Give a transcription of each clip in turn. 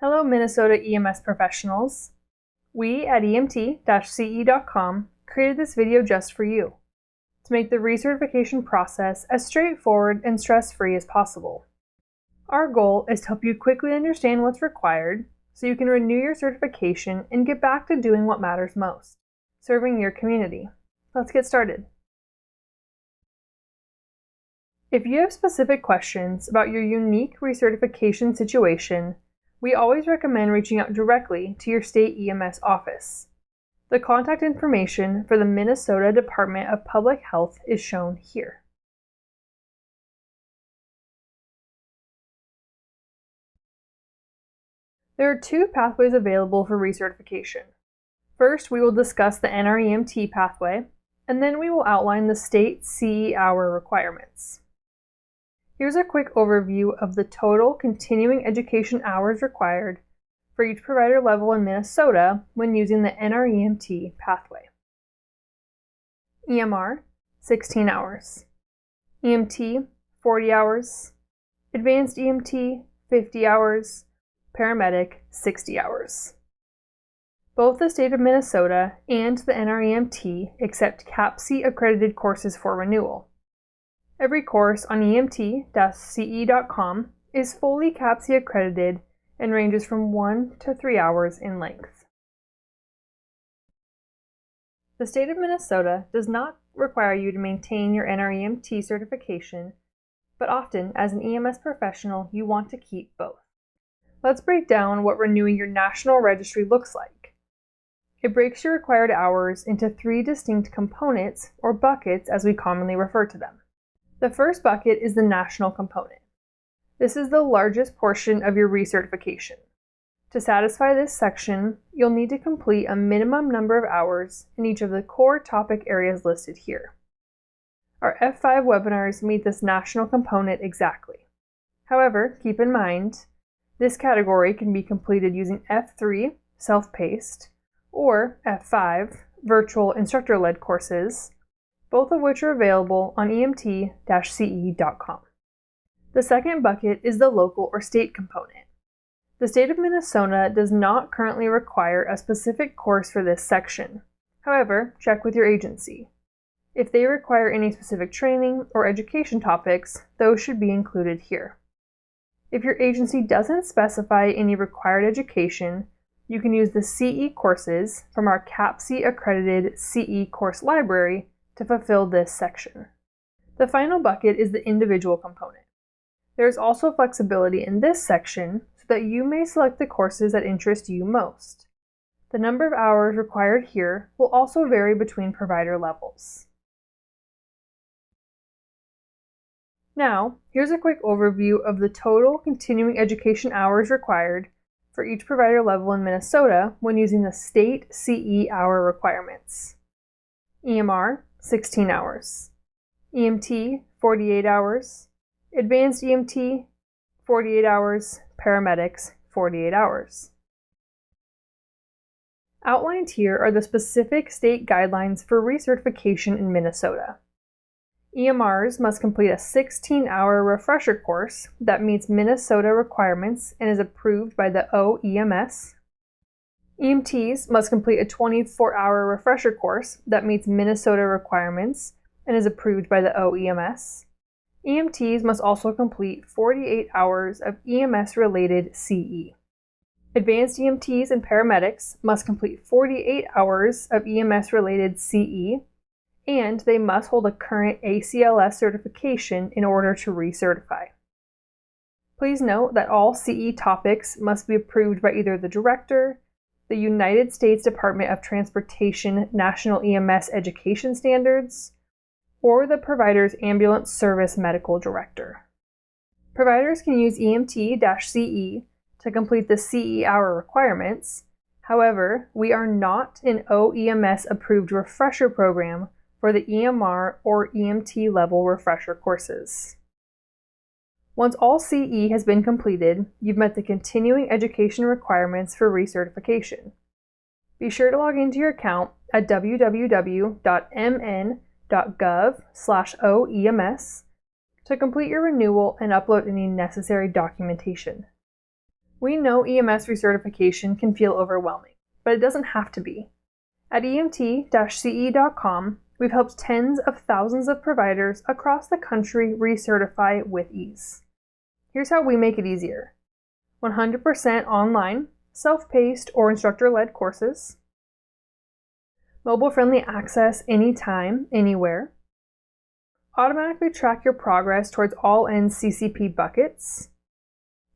Hello, Minnesota EMS professionals. We at EMT-CE.com created this video just for you to make the recertification process as straightforward and stress-free as possible. Our goal is to help you quickly understand what's required so you can renew your certification and get back to doing what matters most, serving your community. Let's get started. If you have specific questions about your unique recertification situation, we always recommend reaching out directly to your state EMS office. The contact information for the Minnesota Department of Public Health is shown here. There are two pathways available for recertification. First, we will discuss the NREMT pathway, and then we will outline the state CE hour requirements. Here's a quick overview of the total continuing education hours required for each provider level in Minnesota when using the NREMT pathway. EMR, 16 hours. EMT, 40 hours. Advanced EMT, 50 hours. Paramedic, 60 hours. Both the state of Minnesota and the NREMT accept CAPCE-accredited courses for renewal. Every course on EMT-CE.com is fully CAPCE accredited and ranges from 1 to 3 hours in length. The state of Minnesota does not require you to maintain your NREMT certification, but often as an EMS professional you want to keep both. Let's break down what renewing your national registry looks like. It breaks your required hours into 3 distinct components, or buckets as we commonly refer to them. The first bucket is the national component. This is the largest portion of your recertification. To satisfy this section, you'll need to complete a minimum number of hours in each of the core topic areas listed here. Our F5 webinars meet this national component exactly. However, keep in mind, this category can be completed using F3, self-paced, or F5, virtual instructor-led courses, both of which are available on EMT-CE.com. The second bucket is the local or state component. The state of Minnesota does not currently require a specific course for this section. However, check with your agency. If they require any specific training or education topics, those should be included here. If your agency doesn't specify any required education, you can use the CE courses from our CAPCE-accredited CE course library to fulfill this section. The final bucket is the individual component. There is also flexibility in this section so that you may select the courses that interest you most. The number of hours required here will also vary between provider levels. Now, here's a quick overview of the total continuing education hours required for each provider level in Minnesota when using the state CE hour requirements. EMR, 16 hours. EMT, 48 hours. Advanced EMT, 48 hours. Paramedics, 48 hours. Outlined here are the specific state guidelines for recertification in Minnesota. EMRs must complete a 16-hour refresher course that meets Minnesota requirements and is approved by the OEMS. EMTs must complete a 24-hour refresher course that meets Minnesota requirements and is approved by the OEMS. EMTs must also complete 48 hours of EMS-related CE. Advanced EMTs and paramedics must complete 48 hours of EMS-related CE, and they must hold a current ACLS certification in order to recertify. Please note that all CE topics must be approved by either the director, the United States Department of Transportation National EMS Education Standards, or the provider's ambulance service medical director. Providers can use EMT-CE to complete the CE hour requirements. However, we are not an OEMS approved refresher program for the EMR or EMT level refresher courses. Once all CE has been completed, you've met the continuing education requirements for recertification. Be sure to log into your account at www.mn.gov/OEMS to complete your renewal and upload any necessary documentation. We know EMS recertification can feel overwhelming, but it doesn't have to be. At EMT-CE.com, we've helped tens of thousands of providers across the country recertify with ease. Here's how we make it easier. 100% online, self-paced or instructor-led courses, mobile-friendly access anytime, anywhere, automatically track your progress towards all NCCP buckets,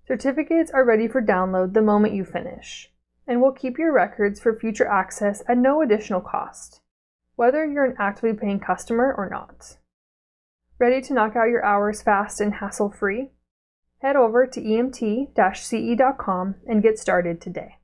certificates are ready for download the moment you finish, and we'll keep your records for future access at no additional cost, whether you're an actively paying customer or not. Ready to knock out your hours fast and hassle-free? Head over to EMT-CE.com and get started today.